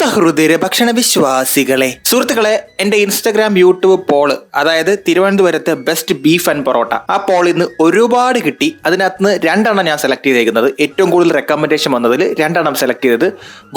സഹൃദയ ഭക്ഷണ വിശ്വാസികളെ, സുഹൃത്തുക്കളെ, എന്റെ ഇൻസ്റ്റഗ്രാം യൂട്യൂബ് പോള്, അതായത് തിരുവനന്തപുരത്ത് ബെസ്റ്റ് ബീഫ് ആൻഡ് പൊറോട്ട, ആ പോളിൽ നിന്ന് ഒരുപാട് കിട്ടി. അതിനകത്ത് നിന്ന് രണ്ടെണ്ണം ഞാൻ സെലക്ട് ചെയ്തേക്കുന്നത്. ഏറ്റവും കൂടുതൽ റെക്കമെൻഡേഷൻ വന്നതിൽ രണ്ടെണ്ണം സെലക്ട് ചെയ്തത്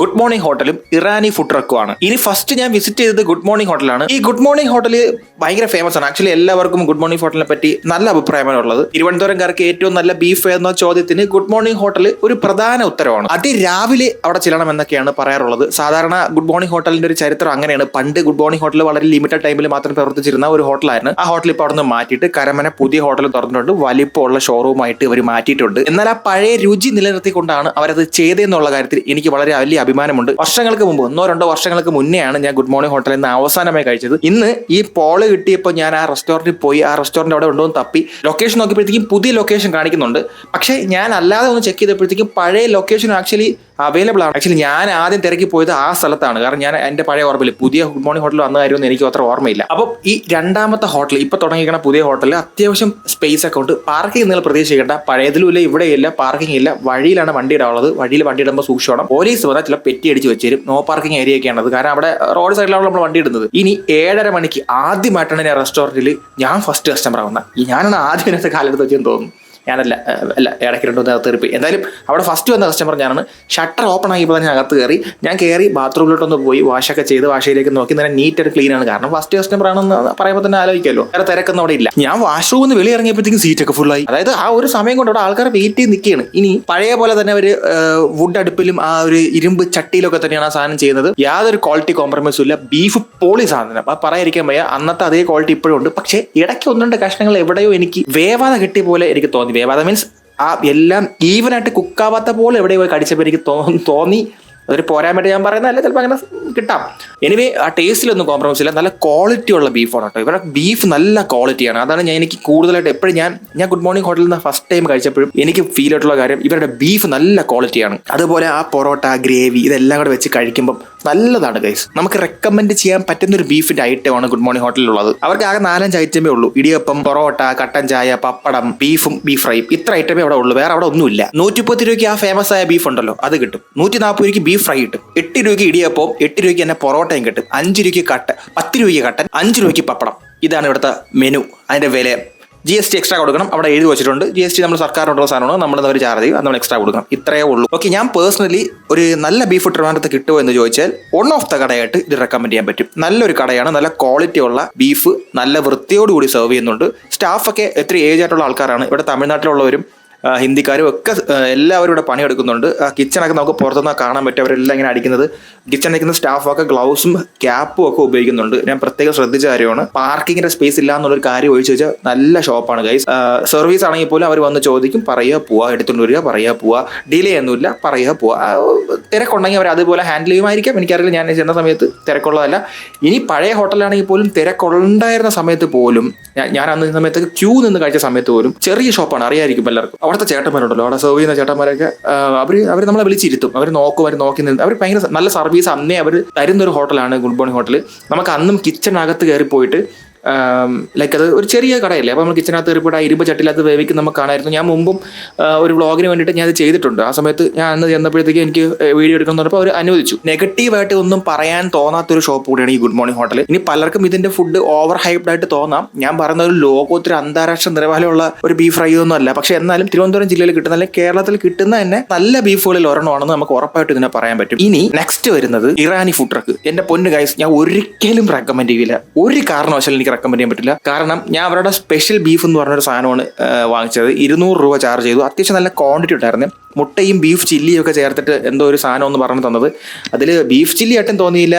ഗുഡ് മോർണിംഗ് ഹോട്ടലും ഇറാനി ഫുഡ് ട്രക്കുമാണ്. ഇനി ഫസ്റ്റ് ഞാൻ വിസിറ്റ് ചെയ്തത് ഗുഡ് മോർണിംഗ് ഹോട്ടലാണ്. ഈ ഗുഡ് മോർണിംഗ് ഹോട്ടൽ ഭയങ്കര ഫേമസ് ആണ്. ആക്ച്വലി എല്ലാവർക്കും ഗുഡ് മോർണിംഗ് ഹോട്ടലിനെ പറ്റി നല്ല അഭിപ്രായമാണ് ഉള്ളത്. തിരുവനന്തപുരംകാർക്ക് ഏറ്റവും നല്ല ബീഫ് എന്ന ചോദ്യത്തിന് ഗുഡ് മോർണിംഗ് ഹോട്ടൽ ഒരു പ്രധാന ഉത്തരവാണ്. അതിരാവിലെ അവിടെ ചെല്ലണം എന്നൊക്കെയാണ് പറയാറുള്ളത്. സാധാരണ ഗുഡ് മോർണിംഗ് ഹോട്ടലിന്റെ ഒരു ചരിത്രം അങ്ങനെയാണ്. പണ്ട് ഗുഡ് മോർണിംഗ് ഹോട്ടൽ വളരെ ലിമിറ്റഡ് ടൈമിൽ മാത്രം പ്രവർത്തിച്ചിരുന്ന ഒരു ഹോട്ടലായിരുന്നു. ആ ഹോട്ടൽ ഇപ്പോൾ അവിടെ നിന്ന് മാറ്റിയിട്ട് കരമന പുതിയ ഹോട്ടൽ തുറന്നിട്ടുണ്ട്. വലിപ്പമുള്ള ഷോറൂമായിട്ട് ഇവർ മാറ്റിയിട്ടുണ്ട്. എന്നാൽ ആ പഴയ രുചി നിലനിർത്തിക്കൊണ്ടാണ് അവരത് ചെയ്തതെന്നുള്ള കാര്യത്തിൽ എനിക്ക് വളരെ വലിയ അഭിമാനമുണ്ട്. വർഷങ്ങൾക്ക് മുമ്പ്, 1-2 വർഷങ്ങൾക്ക് മുന്നെയാണ് ഞാൻ ഗുഡ് മോർണിംഗ് ഹോട്ടലിൽ നിന്ന് അവസാനമായി കഴിച്ചത്. ഇന്ന് ഈ പോള് കിട്ടിയപ്പോൾ ഞാൻ ആ റെസ്റ്റോറന്റിൽ പോയി. ആ റെസ്റ്റോറന്റ് അവിടെ ഉണ്ടോ എന്ന് തപ്പി ലൊക്കേഷൻ നോക്കിയപ്പോഴത്തേക്കും പുതിയ ലൊക്കേഷൻ കാണിക്കുന്നുണ്ട്. പക്ഷേ ഞാൻ അല്ലാതെ ഒന്ന് ചെക്ക് ചെയ്തപ്പോഴത്തേക്കും പഴയ ലൊക്കേഷൻ ആക്ച്വലി അവൈലബിൾ ആണ്. ആക്ച്വലി ഞാൻ ആദ്യം തിരക്കി പോയത് ആ സ്ഥലത്താണ്. കാരണം ഞാൻ എൻ്റെ പഴയ ഓർമ്മയില്ല, പുതിയ ഗുഡ് മോർണിംഗ് ഹോട്ടൽ വന്ന കാര്യമൊന്നും എനിക്ക് അത്ര ഓർമ്മയില്ല. അപ്പം ഈ രണ്ടാമത്തെ ഹോട്ടൽ, ഇപ്പൊ തുടങ്ങിയിരിക്കുന്ന പുതിയ ഹോട്ടലിൽ അത്യാവശ്യം സ്പേസ് ഒക്കെ ഉണ്ട്. പാർക്കിംഗ് നിങ്ങൾ പ്രതീക്ഷിക്കേണ്ട. പഴയതിലും ഇല്ല, ഇവിടെയില്ല, പാർക്കിംഗ് ഇല്ല. വഴിയിലാണ് വണ്ടി ഇടാനുള്ളത്. വഴിയിൽ വണ്ടി ഇടുമ്പോൾ സൂക്ഷിക്കണം. പോലീസ് വന്നാൽ ചില പെറ്റി അടിച്ച് വെച്ചേരും. നോ പാർക്കിംഗ് ഏരിയ ഒക്കെയാണത്. കാരണം അവിടെ റോഡ് സൈഡിലാണ് നമ്മൾ വണ്ടി ഇടുന്നത്. ഇനി 7:30 മണിക്ക് ആദ്യമായിട്ടാണ് ഞാൻ റെസ്റ്റോറന്റിൽ ഞാൻ ഫസ്റ്റ് കസ്റ്റമർ ആവുന്നത്. ഞാനാണ് ആദ്യം ഇന്നത്തെ കാലത്ത് വെച്ചെന്ന് തോന്നുന്നു. ഞാനല്ല ഇടയ്ക്ക് 2 അകത്ത് കയറി. എന്തായാലും അവിടെ ഫസ്റ്റ് വന്ന കസ്റ്റമർ ഞാനാണ്. ഷട്ടർ ഓപ്പൺ ആക്കിയപ്പോൾ ഞാൻ അകത്ത് കയറി. ഞാൻ കയറി ബാത്റൂമിലോട്ടൊന്ന് പോയി വാഷൊക്കെ ചെയ്ത് വാഷയിലേക്ക് നോക്കി. നല്ല നീറ്റ് ആയിട്ട് ക്ലീൻ ആണ്. കാരണം ഫസ്റ്റ് കസ്റ്റമർ ആണെന്ന് പറയുമ്പോൾ തന്നെ ആലോചിക്കാമല്ലോ. വേറെ തിരക്കൊന്നും അവിടെ ഇല്ല. ഞാൻ വാഷ്റൂമിൽ നിന്ന് വെളി ഇറങ്ങിയപ്പോഴത്തേക്കും സീറ്റൊക്കെ ഫുള്ളായി. അതായത് ആ ഒരു സമയം കൊണ്ട് അവിടെ ആൾക്കാർ വെയിറ്റ് ചെയ്ത് നിൽക്കുകയാണ്. ഇനി പഴയ പോലെ തന്നെ ഒരു വുഡ് അടുപ്പിലും ആ ഒരു ഇരുമ്പ് ചട്ടിയിലൊക്കെ തന്നെയാണ് ആ സാധനം ചെയ്യുന്നത്. യാതൊരു ക്വാളിറ്റി കോംപ്രമൈസും ഇല്ല. ബീഫ് പൊളി സാധനം. അപ്പം പറയാതിരിക്കാൻ വയ്യ. അന്നത്തെ അതേ ക്വാളിറ്റി ഇപ്പോഴും ഉണ്ട്. പക്ഷേ ഇടയ്ക്ക് 1-2 കഷ്ണങ്ങൾ എവിടെയോ എനിക്ക് വേവാതെ കിട്ടിയ പോലെ എനിക്ക് തോന്നി. വേവാതെ മീൻസ് ആ എല്ലാം ഈവനായിട്ട് കുക്കാവാത്ത പോലെ എവിടെ പോയി കടിച്ചപ്പോൾ എനിക്ക് തോന്നി. അതൊരു പോരാൻ വേണ്ടി ഞാൻ പറയുന്നതല്ല, ചിലപ്പോൾ അങ്ങനെ കിട്ടാം. എനിവേ ആ ടേസ്റ്റിലൊന്നും കോംപ്രമൈസ് ഇല്ല. നല്ല ക്വാളിറ്റി ഉള്ള ബീഫാണ് കേട്ടോ. ഇവരുടെ ബീഫ് നല്ല ക്വാളിറ്റിയാണ്. അതാണ് എനിക്ക് കൂടുതലായിട്ട് എപ്പോഴും ഞാൻ ഗുഡ് മോർണിംഗ് ഹോട്ടലിൽ നിന്ന് ഫസ്റ്റ് ടൈം കഴിച്ചപ്പോഴും എനിക്ക് ഫീൽ ആയിട്ടുള്ള കാര്യം, ഇവരുടെ ബീഫ് നല്ല ക്വാളിറ്റിയാണ്. അതുപോലെ ആ പൊറോട്ട, ഗ്രേവി ഇതെല്ലാം കൂടെ വെച്ച് കഴിക്കുമ്പോൾ നല്ലതാണ് ഗൈസ്. നമുക്ക് റെക്കമെൻഡ് ചെയ്യാൻ പറ്റുന്ന ഒരു ബീഫിന്റെ ഐറ്റമാണ് ഗുഡ് മോർണിംഗ് ഹോട്ടലിലുള്ളത്. അവർക്ക് ആകെ 4-5 ഐറ്റമേ ഉള്ളൂ. ഇടിയപ്പം, പൊറോട്ട, കട്ടൻ ചായ, പപ്പടം, ബീഫും ബീഫ് ഫ്രൈ. ഇത്ര ഐറ്റമേ അവിടെ ഉള്ളൂ. വേറെ അവിടെ ഒന്നുമില്ല. 130 രൂപയ്ക്ക് ആ ഫേമസ് ആയ ബീഫ് ഉണ്ടല്ലോ, അത് കിട്ടും. 140 രൂപയ്ക്ക് ബീഫ് ഫ്രൈ കിട്ടും. 8 രൂപയ്ക്ക് ഇടിയപ്പവും 8 രൂപയ്ക്ക് തന്നെ പൊറോട്ടയും കിട്ടും. 5 രൂപയ്ക്ക് കട്ടൻ, 10 രൂപയ്ക്ക് കട്ടൻ, 5 രൂപയ്ക്ക് പപ്പടം. ഇതാണ് ഇവിടുത്തെ മെനു. അതിന്റെ വില GST എക്സ്ട്രാ കൊടുക്കണം. അവിടെ എഴുതി വെച്ചിട്ടുണ്ട്. GST നമ്മൾ സർക്കാരിനുള്ള സാധനമാണ്. നമ്മൾ ചാർജ് ചെയ്യും. അത് നമ്മൾ എക്സ്ട്രാ കൊടുക്കണം. ഇത്രയേ ഉള്ളൂ. ഓക്കെ, ഞാൻ പേഴ്സണലി ഒരു നല്ല ബീഫ് ട്രിവാൻഡ്രത്ത് കിട്ടുമോ എന്ന് ചോദിച്ചാൽ വൺ ഓഫ് ദ കടയായിട്ട് ഇത് റെക്കമെൻഡ് ചെയ്യാൻ പറ്റും. നല്ലൊരു കടയാണ്. നല്ല ക്വാളിറ്റി ഉള്ള ബീഫ് നല്ല വൃത്തിയോടുകൂടി സെർവ് ചെയ്യുന്നുണ്ട്. സ്റ്റാഫൊക്കെ എത്ര ഏജ് ആയിട്ടുള്ള ആൾക്കാരാണ്. ഇവിടെ തമിഴ്നാട്ടിലുള്ളവരും ഹിന്ദിക്കാരും ഒക്കെ എല്ലാവരും ഇവിടെ പണിയെടുക്കുന്നുണ്ട്. കിച്ചണൊക്കെ നമുക്ക് പുറത്തുനിന്ന് കാണാൻ പറ്റും. അവരെല്ലാം ഇങ്ങനെ അടിക്കുന്നത്. കിച്ചൺ അടിക്കുന്ന സ്റ്റാഫൊക്കെ ഗ്ലൗസും ക്യാപ്പും ഒക്കെ ഉപയോഗിക്കുന്നുണ്ട്. ഞാൻ പ്രത്യേകം ശ്രദ്ധിച്ച കാര്യമാണ്. പാർക്കിങ്ങിന്റെ സ്പേസ് ഇല്ല എന്നുള്ളൊരു കാര്യം ഒഴിച്ചു വെച്ചാൽ നല്ല ഷോപ്പാണ് ഗൈസ്. സർവീസ് ആണെങ്കിൽ പോലും അവർ വന്ന് ചോദിക്കും, പറയുക പോവുക, എടുത്തുകൊണ്ട് വരിക, പറയുക പോവുക, ഡിലേ ഒന്നുമില്ല, പറയുക പോവുക. തിരക്കുണ്ടെങ്കിൽ അവർ അതുപോലെ ഹാൻഡിൽ ചെയ്യുമായിരിക്കാം. എനിക്കറിയില്ല, ഞാൻ ചെന്ന സമയത്ത് തിരക്കുള്ളതല്ല. ഇനി പഴയ ഹോട്ടലാണെങ്കിൽ പോലും തിരക്കുണ്ടായിരുന്ന സമയത്ത് പോലും, ഞാൻ അന്ന് സമയത്ത് ക്യൂ നിന്ന് കഴിച്ച സമയത്ത് പോലും, ചെറിയ ഷോപ്പാണ്, അറിയായിരിക്കും എല്ലാവർക്കും. അവിടുത്തെ ചേട്ടന്മാരുണ്ടല്ലോ, അവിടെ സെർവ് ചെയ്യുന്ന ചേട്ടന്മാരൊക്കെ അവർ നമ്മളെ വിളിച്ചിരുത്തും. അവർ നോക്കി നിന്ന് അവർ ഭയങ്കര നല്ല സർവീസ് അന്നേ അവർ തരുന്നൊരു ഹോട്ടലാണ് ഗുഡ് മോർണിംഗ് ഹോട്ടൽ. നമുക്ക് അന്നും കിച്ചണിനകത്ത് കയറി പോയിട്ട് ലൈക്ക് അത് ഒരു ചെറിയ കടയല്ലേ, അപ്പോൾ നമ്മൾ കിച്ചനകത്ത് കയറിപ്പോയിട്ട് ആ ഇരുമ്പ് ചട്ടിയിലകത്ത് വേവിക്കും നമുക്ക് കാണാമായിരുന്നു. ഞാൻ മുമ്പും ഒരു വ്ളോഗിന് വേണ്ടിയിട്ട് ഞാൻ അത് ചെയ്തിട്ടുണ്ട്. ആ സമയത്ത് ഞാൻ അന്ന് ചെന്നപ്പോഴത്തേക്ക് എനിക്ക് വീഡിയോ എടുക്കണം പറഞ്ഞപ്പോൾ അവർ അനുവദിച്ചു. നെഗറ്റീവായിട്ട് ഒന്നും പറയാൻ തോന്നാത്തൊരു ഷോപ്പ് കൂടിയാണ് ഈ ഗുഡ് മോർണിംഗ് ഹോട്ടൽ. ഇനി പലർക്കും ഇതിന്റെ ഫുഡ് ഓവർ ഹൈപ്ഡ് ആയിട്ട് തോന്നാം. ഞാൻ പറയുന്ന ഒരു ലോകോത്തര അന്താരാഷ്ട്ര നിലവാരമുള്ള ഒരു ബീഫ് ഫ്രൈ ഒന്നും അല്ല. പക്ഷെ എന്നാലും തിരുവനന്തപുരം ജില്ലയിൽ കിട്ടുന്ന, അല്ലെങ്കിൽ കേരളത്തിൽ കിട്ടുന്ന തന്നെ നല്ല ബീഫുകളിൽ ഒരെണ്ണമാണെന്ന് നമുക്ക് ഉറപ്പായിട്ട് ഇതിനെ പറയാൻ പറ്റും. ഇനി നെക്സ്റ്റ് വരുന്നത് ഇറാനി ഫുഡ് ട്രക്ക്. എന്റെ പൊന്ന് ഗൈസ്, ഞാൻ ഒരിക്കലും റെക്കമെൻഡ് ചെയ്യില്ല. ഒരു കാരണവശാലും എനിക്ക് റെക്കമെൻഡ് ചെയ്യാൻ പറ്റില്ല. കാരണം ഞാൻ അവരുടെ സ്പെഷ്യൽ ബീഫ് എന്ന് പറഞ്ഞൊരു സാധനമാണ് വാങ്ങിച്ചത്. 200 രൂപ ചാർജ് ചെയ്തു. അത്യാവശ്യം നല്ല ക്വാണ്ടിറ്റി ഉണ്ടായിരുന്നു. മുട്ടയും ബീഫ് ചില്ലിയും ഒക്കെ ചേർത്തിട്ട് എന്തോ ഒരു സാധനം എന്ന് പറഞ്ഞു തന്നത്. അതിൽ ബീഫ് ചില്ലി ആയിട്ടും തോന്നിയില്ല.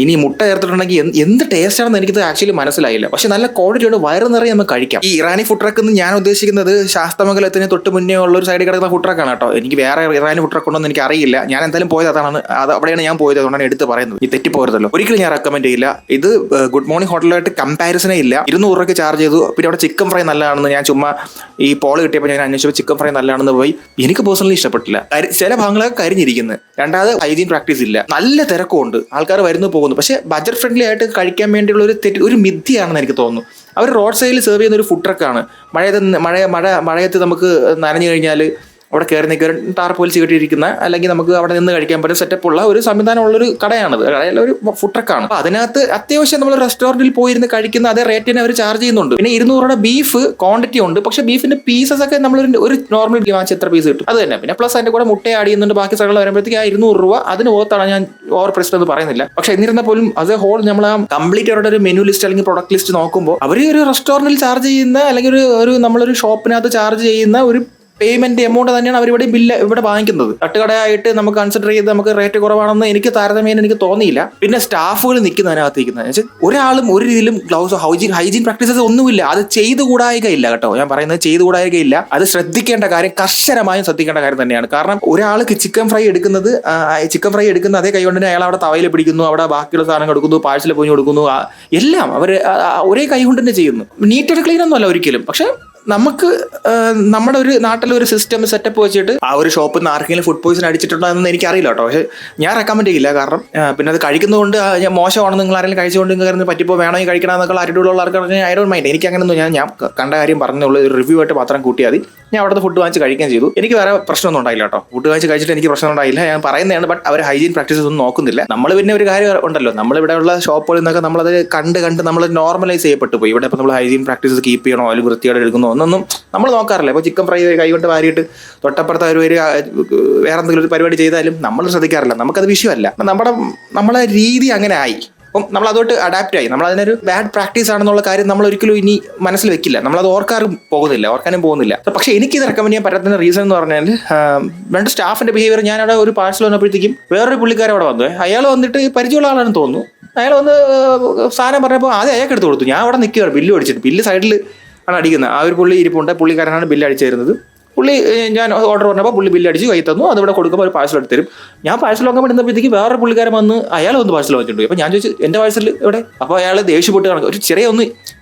ഇനി മുട്ട ചേർത്തിട്ടുണ്ടെങ്കിൽ എന്ത് ടേസ്റ്റ് ആണെന്ന് എനിക്കത് ആക്ച്വലി മനസ്സിലായില്ല. പക്ഷെ നല്ല ക്വാളിറ്റിയോട് വയറ് നിറയെ നമുക്ക് കഴിക്കാം. ഈ ഇറാനി ഫുഡ് ട്രക്ക് എന്ന് ഞാൻ ഉദ്ദേശിക്കുന്നത് ശാസ്തമംഗലത്തിന് തൊട്ട് മുന്നേ ഉള്ള ഒരു സൈഡിൽ കിടക്കുന്ന ഫുഡ് ട്രക്കാണ് കേട്ടോ. എനിക്ക് വേറെ ഇറാനി ഫുഡ് ട്രക്ക് ഉണ്ടെന്ന് എനിക്ക് അറിയില്ല. ഞാൻ എന്തായാലും പോയത് അതാണ്. അവിടെയാണ് ഞാൻ പോയത്. അതുകൊണ്ടാണ് എടുത്ത് പറയുന്നത്. ഈ തെറ്റിപ്പോരുതല്ലോ. ഒരിക്കലും ഞാൻ റെക്കമെൻഡ് ചെയ്യില്ല. ഇത് ഗുഡ് മോർണിംഗ് ഹോട്ടലായിട്ട് കമ്പാരിസണേ ഇല്ല. 200 രൂപയ്ക്ക് ചാർജ് ചെയ്തു. പിന്നെ അവിടെ ചിക്കൻ ഫ്രൈ നല്ലതാണെന്ന് ഞാൻ ചുമ്മാ ഈ പോള് കിട്ടിയപ്പോൾ ഞാൻ അന്വേഷിച്ചപ്പോൾ ചിക്കൻ ഫ്രൈ നല്ലതാണെന്ന് പോയി. എനിക്ക് പേഴ്സണലി ഇഷ്ടപ്പെട്ടില്ല. ചില ഭാഗങ്ങളൊക്കെ കരിഞ്ഞിരിക്കുന്നത്. രണ്ടാമത് ഹൈജീൻ പ്രാക്ടീസ് ഇല്ല. നല്ല തിരക്കുണ്ട്. ആൾക്കാർ വരുന്നു പോകുന്നു. പക്ഷെ ബഡ്ജറ്റ് ഫ്രണ്ട്ലി ആയിട്ട് കഴിക്കാൻ വേണ്ടിയുള്ള ഒരു മിഥ്യയാണെന്ന് എനിക്ക് തോന്നുന്നു. അവർ റോഡ് സൈഡിൽ സെർവ് ചെയ്യുന്ന ഒരു ഫുഡ് ട്രക്കാണ്. മഴയത്ത് നമുക്ക് നനഞ്ഞു കഴിഞ്ഞാൽ അവിടെ കയറി നിൽക്കാൻ ടാർപോലിച്ച് കെട്ടിയിരിക്കുന്ന, അല്ലെങ്കിൽ നമുക്ക് അവിടെ നിന്ന് കഴിക്കാൻ പറ്റുന്ന സെറ്റപ്പ് ഉള്ള ഒരു സംവിധാനമുള്ളൊരു കടയാണത്, ഒരു ഫുഡ് ട്രക്കാണ്. അപ്പോൾ അതിനകത്ത് അത്യാവശ്യം നമ്മൾ റെസ്റ്റോറൻറ്റിൽ പോയിരുന്ന് കഴിക്കുന്ന അതേ റേറ്റിന് അവർ ചാർജ് ചെയ്യുന്നുണ്ട്. പിന്നെ 200 രൂപ ബീഫ് ക്വാണ്ടിറ്റി ഉണ്ട്, പക്ഷേ ബീഫിന്റെ പീസസ് ഒക്കെ നമ്മൾ ഒരു നോർമൽ വാങ്ങിച്ച് എത്ര പീസ് കിട്ടും അത് തന്നെ. പിന്നെ പ്ലസ് അതിന്റെ കൂടെ മുട്ട ആഡ് ചെയ്യുന്നുണ്ട്, ബാക്കി സ്ഥലങ്ങൾ വരുമ്പോഴത്തേക്ക് ആ 200 രൂപ അതിന് ഓർത്താണ്. ഞാൻ ഓവർ പ്രൈസ്ഡ് എന്ന് പറയുന്നില്ല, പക്ഷെ എന്നിരുന്നാൽ പോലും അത് ഹോൾ നമ്മൾ ആ കംപ്ലീറ്റ് അവരുടെ ഒരു മെനു ലിസ്റ്റ് അല്ലെങ്കിൽ പ്രൊഡക്റ്റ് ലിസ്റ്റ് നോക്കുമ്പോൾ അവർ ഒരു റെസ്റ്റോറൻറ്റിൽ ചാർജ് ചെയ്യുന്ന അല്ലെങ്കിൽ ഒരു നമ്മളൊരു ഷോപ്പിനകത്ത് ചാർജ് ചെയ്യുന്ന ഒരു പേയ്മെന്റ് എമൗണ്ട് തന്നെയാണ് അവർ ഇവിടെ വാങ്ങിക്കുന്നത്. തട്ടുകടയായിട്ട് നമുക്ക് കൺസിഡർ ചെയ്ത് നമുക്ക് റേറ്റ് കുറവാണെന്ന് എനിക്ക് താരതമ്യേന എനിക്ക് തോന്നിയില്ല. പിന്നെ സ്റ്റാഫുകൾ നിൽക്കുന്നതിനകത്ത് ഒരാളും ഒരു രീതിയിലും ഗ്ലൗസ് ഹൈജീൻ പ്രാക്ടീസസ് ഒന്നുമില്ല. അത് ചെയ്തുകൂടായികയില്ല കേട്ടോ, ഞാൻ പറയുന്നത് ചെയ്തുകൂടായികയില്ല. അത് ശ്രദ്ധിക്കേണ്ട കാര്യം, കർശനമായും ശ്രദ്ധിക്കേണ്ട കാര്യം തന്നെയാണ്. കാരണം ഒരാൾക്ക് ചിക്കൻ ഫ്രൈ എടുക്കുന്ന അതേ കൈ കൊണ്ട് അയാൾ അവിടെ തവയിൽ പിടിക്കുന്നു, അവിടെ ബാക്കിയുള്ള സാധനം കൊടുക്കുന്നു, പാഴ്സൽ പൊഞ്ഞു കൊടുക്കുന്നു, എല്ലാം അവർ ഒരേ കൈ കൊണ്ട് തന്നെ ചെയ്യുന്നു. നീറ്റ് ആൻഡ് ക്ലീൻ ഒന്നുമല്ല ഒരിക്കലും. പക്ഷെ നമുക്ക് നമ്മുടെ ഒരു നാട്ടിലൊരു സിസ്റ്റം സെറ്റപ്പ് വെച്ചിട്ട് ആ ഒരു ഷോപ്പിൽ നിന്ന് ആർക്കെങ്കിലും ഫുഡ് പോയിസൺ അടിച്ചിട്ടുണ്ടോ എന്ന് എനിക്കറിയില്ല കേട്ടോ. പക്ഷെ ഞാൻ റെക്കമെൻഡ് ചെയ്യില്ല. കാരണം പിന്നെ അത് കഴിക്കുന്നതുകൊണ്ട് മോശമാണെന്ന് നിങ്ങൾ ആരെങ്കിലും കഴിച്ചുകൊണ്ട് നിങ്ങൾക്ക് പറ്റിപ്പോൾ വേണമെങ്കിൽ കഴിക്കണം എന്നൊക്കെ ആറ്റിറ്റ്യൂഡുള്ള ആൾക്കാർക്ക് ഐ ഡോണ്ട് മൈൻഡ്. എനിക്ക് അങ്ങനെയൊന്നും ഞാൻ കണ്ട കാര്യം പറഞ്ഞുള്ളൂ, ഒരു റിവ്യൂ ആയിട്ട് മാത്രം കൂട്ടിയാൽ മതി. ഞാൻ അവിടുത്തെ ഫുഡ് വാങ്ങിച്ച് കഴിക്കുകയും ചെയ്തു. എനിക്ക് വേറെ പ്രശ്നമൊന്നും ഉണ്ടായില്ല കേട്ടോ. ഫുഡ് വാങ്ങിച്ച് കഴിച്ചിട്ട് എനിക്ക് പ്രശ്നം ഉണ്ടായില്ല. ഞാൻ പറയുന്നതാണ്, ബട്ട് അവർ ഹൈജീൻ പ്രാക്ടീസസ് ഒന്നും നോക്കുന്നില്ല. നമ്മൾ പിന്നെ ഒരു കാര്യം ഉണ്ടല്ലോ, നമ്മളിവിടെ ഉള്ള ഷോപ്പുകളിൽ നിന്നൊക്കെ നമ്മളത് കണ്ട് നമ്മൾ നോർമലൈസ് ചെയ്യപ്പെട്ട് പോയി. ഇവിടെ ഇപ്പോൾ നമ്മൾ ഹൈജീൻ പ്രാക്ടീസസ് കീപ്പ് ചെയ്യണോ അല്ലെങ്കിൽ വൃത്തിയോടെ എടുക്കുന്നോ ഒന്നും നമ്മൾ നോക്കാറില്ല. ഇപ്പോൾ ചിക്കൻ ഫ്രൈ കൈകൊണ്ട് വാരിയിട്ട് തൊട്ടപ്പുറത്ത് അവർ വേറെ എന്തെങ്കിലും ഒരു പരിപാടി ചെയ്താലും നമ്മൾ ശ്രദ്ധിക്കാറില്ല. നമുക്കത് വിഷയമല്ല. നമ്മളെ രീതി അങ്ങനെ ആയി. അപ്പം നമ്മൾ അതോട്ട് അഡാപ്റ്റ് ആയി. നമ്മൾ അതിനൊരു ബാഡ് പ്രാക്ടീസ് ആണെന്നുള്ള കാര്യം നമ്മൾ ഒരിക്കലും ഇനി മനസ്സിൽ വെക്കില്ല. നമ്മളത് ഓർക്കാനും പോകുന്നില്ല. പക്ഷേ എനിക്കിത് റെക്കമെൻഡ് ചെയ്യാൻ പറ്റുന്ന റീസൺ എന്ന് പറഞ്ഞാൽ, രണ്ട് സ്റ്റാഫിന്റെ ബിഹേവിയർ. ഞാൻ അവിടെ ഒരു പാഴ്സൽ വന്നപ്പോഴത്തേക്കും വേറൊരു പുള്ളിക്കാരൻ അവിടെ വന്നു. അയാൾ വന്നിട്ട് പരിചയമുള്ള ആളാണെന്ന് തോന്നുന്നു. അയാൾ വന്ന് സാധനം പറഞ്ഞപ്പോൾ ആദ്യം അയാൾക്ക് എടുത്ത് കൊടുത്തു. ഞാൻ അവിടെ നിൽക്കുകയാണ്, ബില്ല് അടിച്ചിട്ട്. ബില്ല് സൈഡിൽ ആണ് അടിക്കുന്നത്. ആ ഒരു പുള്ളി ഇരിപ്പുണ്ട്, പുള്ളിക്കാരനാണ് ബില്ല് അടിച്ചു തരുന്നത്. പുള്ളി ഞാൻ ഓർഡർ പറഞ്ഞപ്പോൾ പുള്ളി ബില്ല് അടിച്ച് കൈ തന്നു. അതിവിടെ കൊടുക്കുമ്പോൾ ഒരു പാഴ്സൽ എടുത്ത് തരും. ഞാൻ പാഴ്സൽ വാങ്ങാൻ പറ്റുന്നപ്പോഴത്തേക്ക് വേറെ പുള്ളിക്കാരൻ വന്ന് അയാൾ ഒന്ന് പാഴ്സൽ വാങ്ങിച്ചിട്ടുണ്ട്. അപ്പോൾ ഞാൻ ചോദിച്ചു എൻ്റെ പാഴ്സൽ എവിടെ? അപ്പോൾ അയാൾ ദേഷ്യപ്പെട്ട് കണക്ക് ഒരു ചെറിയ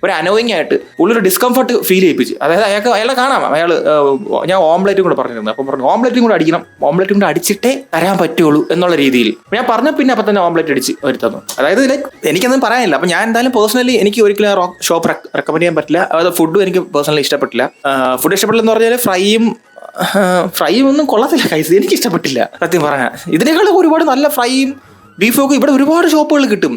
ഒരു അനോയിങ് ആയിട്ട് പുള്ളി ഒരു ഡിസ്കംഫർട്ട് ഫീൽ ചെയ്യിപ്പിച്ച്. അതായത് അയാളെ കാണാം. ഞാൻ ഓംലെറ്റും കൂടെ പറഞ്ഞിരുന്നു. അപ്പം പറഞ്ഞു ഓംലെറ്റും കൂടെ അടിക്കണം, ഓംലെറ്റും കൂടെ അടിച്ചിട്ടേ തരാൻ പറ്റുള്ളൂ എന്നുള്ള രീതിയിൽ ഞാൻ പറഞ്ഞ പിന്നെ അപ്പം തന്നെ ഓംലെറ്റ് അടിച്ച് വരുത്തുന്നു. അതായത് എനിക്കൊന്നും പറയാനില്ല. അപ്പം ഞാൻ എന്തായാലും പേഴ്സണലി എനിക്ക് ഒരിക്കലും ആ ഷോപ്പ് റെക്കമെൻഡ് ചെയ്യാൻ പറ്റില്ല. അത് ഫുഡും എനിക്ക് പേഴ്സണലി ഇഷ്ടപ്പെട്ടില്ല. ഫുഡ് ഇഷ്ടപ്പെട്ടില്ലെന്ന് പറഞ്ഞാൽ ഫ്രൈയും ഒന്നും കൊള്ളത്തില്ല കൈസ്, എനിക്ക് ഇഷ്ടപ്പെട്ടില്ല സത്യം പറഞ്ഞാൽ. ഇതിനേക്കാൾ ഒരുപാട് നല്ല ഫ്രൈയും ബീഫും ഒക്കെ ഇവിടെ ഒരുപാട് ഷോപ്പുകൾ കിട്ടും.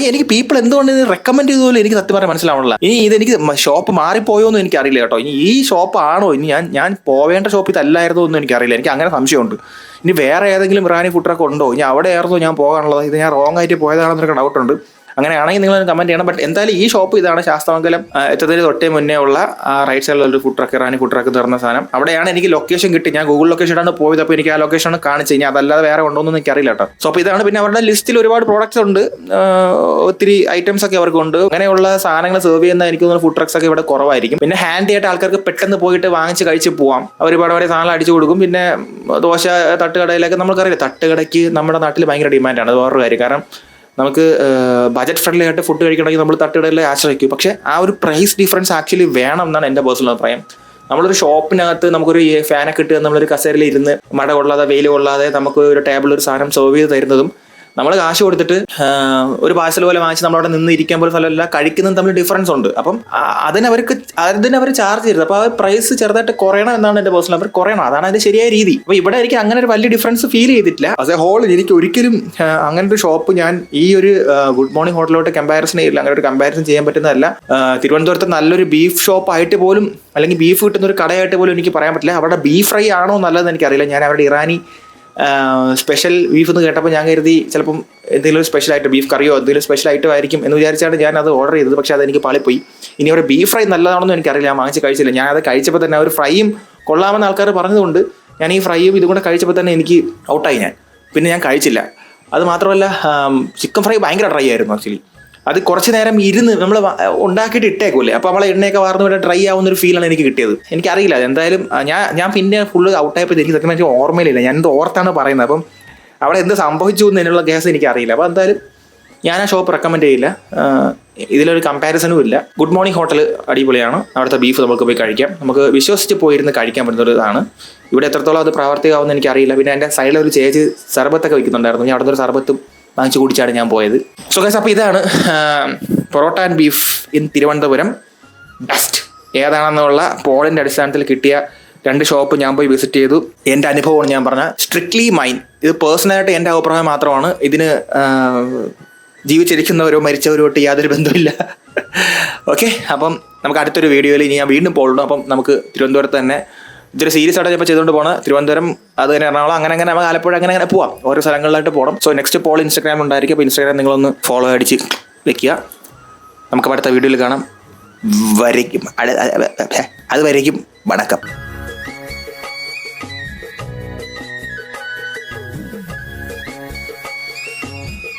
എനിക്ക് പീപ്പിൾ എന്തുകൊണ്ട് ഇത് റെക്കമെൻഡ് ചെയ്തോലും എനിക്ക് സത്യം പറയാൻ മനസ്സിലാവണില്ല. ഇനി ഇതെനിക്ക് ഷോപ്പ് മാറിപ്പോയോന്നും എനിക്കറിയില്ല കേട്ടോ. ഇനി ഈ ഷോപ്പാണോ, ഇനി ഞാൻ പോവേണ്ട ഷോപ്പ് ഇതല്ലായിരുന്നോ ഒന്നും എനിക്കറിയില്ല. എനിക്ക് അങ്ങനെ സംശയമുണ്ട്. ഇനി വേറെ ഏതെങ്കിലും ഇറാനി ഫുഡ് ട്രക്ക് ഉണ്ടോ, ഇനി അവിടെ ആയിരുന്നോ ഞാൻ പോകാനുള്ളത്, ഇത് ഞാൻ റോങ് ആയിട്ട് പോയതാണെന്നൊരു ഡൗട്ടുണ്ട്. അങ്ങനെയാണെങ്കിൽ നിങ്ങൾ കമന്റ് ചെയ്യണം. ബട്ട് എന്തായാലും ഈ ഷോപ്പ് ഇതാണ്, ശാസ്താമംഗലം എത്തുന്നതിന് തൊട്ടേ മുന്നേ ഉള്ള റൈറ്റ് സൈഡിലുള്ള ഒരു food truck, Irani food truck തുറന്ന സാധനം. അവിടെയാണ് എനിക്ക് ലൊക്കേഷൻ കിട്ടി. ഞാൻ ഗൂഗിൾ ലൊക്കേഷൻ ആണ് പോയത്. അപ്പോൾ എനിക്ക് ആ ലൊക്കേഷനാണ് കാണിച്ചത്. ഇനി അതല്ലാതെ വേറെ ഉണ്ടോയെന്ന് എനിക്കറിയില്ല കേട്ടോ. സോ അപ്പോൾ ഇതാണ്. പിന്നെ അവരുടെ ലിസ്റ്റിൽ ഒരുപാട് പ്രോഡക്റ്റ്സ് ഉണ്ട്, ഒത്തിരി ഐറ്റംസ് ഒക്കെ അവർക്കുണ്ട്. അങ്ങനെയുള്ള സാധനങ്ങൾ സെർവ് ചെയ്യുന്ന എനിക്ക് തോന്നുന്ന ഫുഡ് ട്രക്സ് ഒക്കെ ഇവിടെ കുറവായിരിക്കും. പിന്നെ ഹാൻഡി ആയിട്ട് ആൾക്കാർക്ക് പെട്ടെന്ന് പോയിട്ട് വാങ്ങിച്ച് കഴിച്ച് പോവാം. ഒരുപാട് വരെ സാധനം അടിച്ചു കൊടുക്കും. പിന്നെ ദോശ തട്ടുകടയിലൊക്കെ നമുക്കറിയില്ല, തട്ടുകടയ്ക്ക് നമ്മുടെ നാട്ടിൽ ഭയങ്കര ഡിമാൻഡാണ്. അത് വേറൊരു കാര്യം. കാരണം നമുക്ക് ബജറ്റ് ഫ്രണ്ട്ലി ആയിട്ട് ഫുഡ് കഴിക്കണമെങ്കിൽ നമ്മൾ തട്ടുകടയിലെ ആശ്രയിക്കും. പക്ഷേ ആ ഒരു പ്രൈസ് ഡിഫറൻസ് ആക്ച്വലി വേണം എന്നാണ് എൻ്റെ പേഴ്സണൽ അഭിപ്രായം. നമ്മളൊരു ഷോപ്പിനകത്ത് നമുക്കൊരു ഫാനൊക്കെ ഇട്ട് നമ്മളൊരു കസേരയിൽ ഇരുന്ന് മഴ കൊള്ളാതെ വെയിൽ കൊള്ളാതെ നമുക്ക് ഒരു ടേബിളിൽ ഒരു സാധനം സെർവ് ചെയ്ത് തരുന്നതും നമ്മൾ കാശ് കൊടുത്തിട്ട് ഒരു പാഴ്സൽ പോലെ വാങ്ങിച്ച് നമ്മളവിടെ നിന്ന് ഇരിക്കാൻ പോലും സ്ഥലമല്ല, കഴിക്കുന്നതും തമ്മിൽ ഡിഫറൻസ് ഉണ്ട്. അപ്പം അതിനവർ ചാർജ് ചെയ്തത്. അപ്പോൾ ആ പ്രൈസ് ചെറുതായിട്ട് കുറയണം എന്നാണ് എൻ്റെ പേഴ്സണൽ. അവർ കുറയണം, അതാണ് അതിന്റെ ശരിയായ രീതി. അപ്പോൾ ഇവിടെ എനിക്ക് അങ്ങനെ ഒരു വലിയ ഡിഫറൻസ് ഫീൽ ചെയ്തിട്ടില്ല. ആസ് എ ഹോൾ എനിക്ക് ഒരിക്കലും അങ്ങനെ ഒരു ഷോപ്പ് ഞാൻ ഈ ഒരു ഗുഡ് മോർണിംഗ് ഹോട്ടലോട്ട് കമ്പാരിസൺ ചെയ്യില്ല. അങ്ങനെ ഒരു കമ്പാരിസൺ ചെയ്യാൻ പറ്റുന്നതല്ല. തിരുവനന്തപുരത്ത് നല്ലൊരു ബീഫ് ഷോപ്പ് ആയിട്ട് പോലും അല്ലെങ്കിൽ ബീഫ് കിട്ടുന്ന ഒരു കടയായിട്ട് പോലും എനിക്ക് പറയാൻ പറ്റില്ല. അവിടെ ബീഫ് ഫ്രൈ ആണോ നല്ലതെന്ന് എനിക്കറിയില്ല. ഞാൻ അവരുടെ ഇറാനി സ്പെഷ്യൽ ബീഫ് എന്ന് കേട്ടപ്പോൾ ഞാൻ കരുതി ചിലപ്പം എന്തെങ്കിലും സ്പെഷ്യലായിട്ട് ബീഫ് കറിയോ എന്തെങ്കിലും സ്പെഷ്യലായിട്ടോ ആയിരിക്കും എന്ന് വിചാരിച്ചാണ് ഞാൻ അത് ഓർഡർ ചെയ്തത്. പക്ഷേ അതെനിക്ക് പാളിപ്പോയി. ഇനി അവരുടെ ബീഫ് ഫ്രൈ നല്ലതാണെന്നും എനിക്കറിയില്ല. ഞാൻ വാങ്ങിച്ച് കഴിച്ചില്ല. ഞാൻ അത് കഴിച്ചപ്പോൾ തന്നെ ഒരു ഫ്രൈയും കൊള്ളാമെന്ന് ആൾക്കാർ പറഞ്ഞതുകൊണ്ട് ഞാൻ ഈ ഫ്രൈയും ഇതും കൂടെ കഴിച്ചപ്പോൾ തന്നെ എനിക്ക് ഔട്ടായി. പിന്നെ ഞാൻ കഴിച്ചില്ല. അത് മാത്രമല്ല ചിക്കൻ ഫ്രൈ ഭയങ്കര ഡ്രൈ ആയിരുന്നു ആക്ച്വലി. അത് കുറച്ച് നേരം ഇരുന്ന് നമ്മൾ ഉണ്ടാക്കിയിട്ട് ഇട്ടേക്കൂല്ലേ, അപ്പോൾ നമ്മളെ എണ്ണയൊക്കെ വാർന്ന് ഇവിടെ ഡ്രൈ ആവുന്നൊരു ഫീലാണ് എനിക്ക് കിട്ടിയത്. എനിക്കറിയില്ല എന്തായാലും. ഞാൻ പിന്നെ ഫുള്ള് ഔട്ടായപ്പോൾ എനിക്ക് സത്യം ഓർമ്മയിലില്ല. ഞാൻ എന്ത് ഓർത്താണ് പറയുന്നത്. അപ്പം അവിടെ എന്ത് സംഭവിച്ചു എന്നതിനുള്ള കേസ് എനിക്കറിയില്ല. അപ്പോൾ എന്തായാലും ഞാൻ ആ ഷോപ്പ് റെക്കമെൻഡ് ചെയ്യില്ല. ഇതിലൊരു കമ്പാരിസണും ഇല്ല. ഗുഡ് മോർണിംഗ് ഹോട്ടൽ അടിപൊളിയാണ്. അവിടുത്തെ ബീഫ് നമുക്ക് പോയി കഴിക്കാം. നമുക്ക് വിശ്വസിച്ച് പോയിരുന്ന് കഴിക്കാൻ പറ്റുന്ന ഇതാണ്. ഇവിടെ എത്രത്തോളം അത് പ്രാവർത്തികമാവുമെന്ന് എനിക്കറിയില്ല. പിന്നെ എൻ്റെ സൈഡിലൊരു ചേച്ചി സർബത്തൊക്കെ വയ്ക്കുന്നുണ്ടായിരുന്നു. ഞാൻ അവിടെ ഒരു സർബത്തും വാങ്ങിച്ചു കുടിച്ചാണ് ഞാൻ പോയത്. സോ ഗൈസ്, അപ്പോൾ ഇതാണ് parotta and beef in Thiruvananthapuram best ഏതാണെന്നുള്ള പോളിൻ്റെ അടിസ്ഥാനത്തിൽ കിട്ടിയ 2 ഷോപ്പ് ഞാൻ പോയി വിസിറ്റ് ചെയ്തു. എൻ്റെ അനുഭവമാണ് ഞാൻ പറഞ്ഞ സ്ട്രിക്ട്ലി മൈൻ. ഇത് പേഴ്സണലായിട്ട് എൻ്റെ അഭിപ്രായം മാത്രമാണ്. ഇതിന് ജീവിച്ചിരിക്കുന്നവരോ മരിച്ചവരോട്ട് യാതൊരു ബന്ധമില്ല. ഓക്കെ, അപ്പം നമുക്ക് അടുത്തൊരു വീഡിയോയിൽ ഇനി ഞാൻ വീണ്ടും പോകണം. അപ്പം നമുക്ക് തിരുവനന്തപുരത്ത് തന്നെ ഇതൊരു സീരീസ് ആയിട്ട് ചിലപ്പോൾ ചെയ്തുകൊണ്ട് പോകണം. തിരുവനന്തപുരം, അത് തന്നെ എറണാകുളം, അങ്ങനെ നമുക്ക് ആലപ്പുഴ അങ്ങനെ പോവാം. ഓരോ സ്ഥലങ്ങളിലായിട്ട് പോകണം. സോ നെക്സ്റ്റ് പോൾ ഇൻസ്റ്റാഗ്രാം ഉണ്ടായിരിക്കും. അപ്പോൾ ഇൻസ്റ്റാഗ്രാം നിങ്ങളൊന്ന് ഫോളോ അടിച്ച് വെക്കുക. നമുക്ക് അടുത്ത വീഡിയോയിൽ കാണാം. അത് വരയ്ക്കും വണക്കം.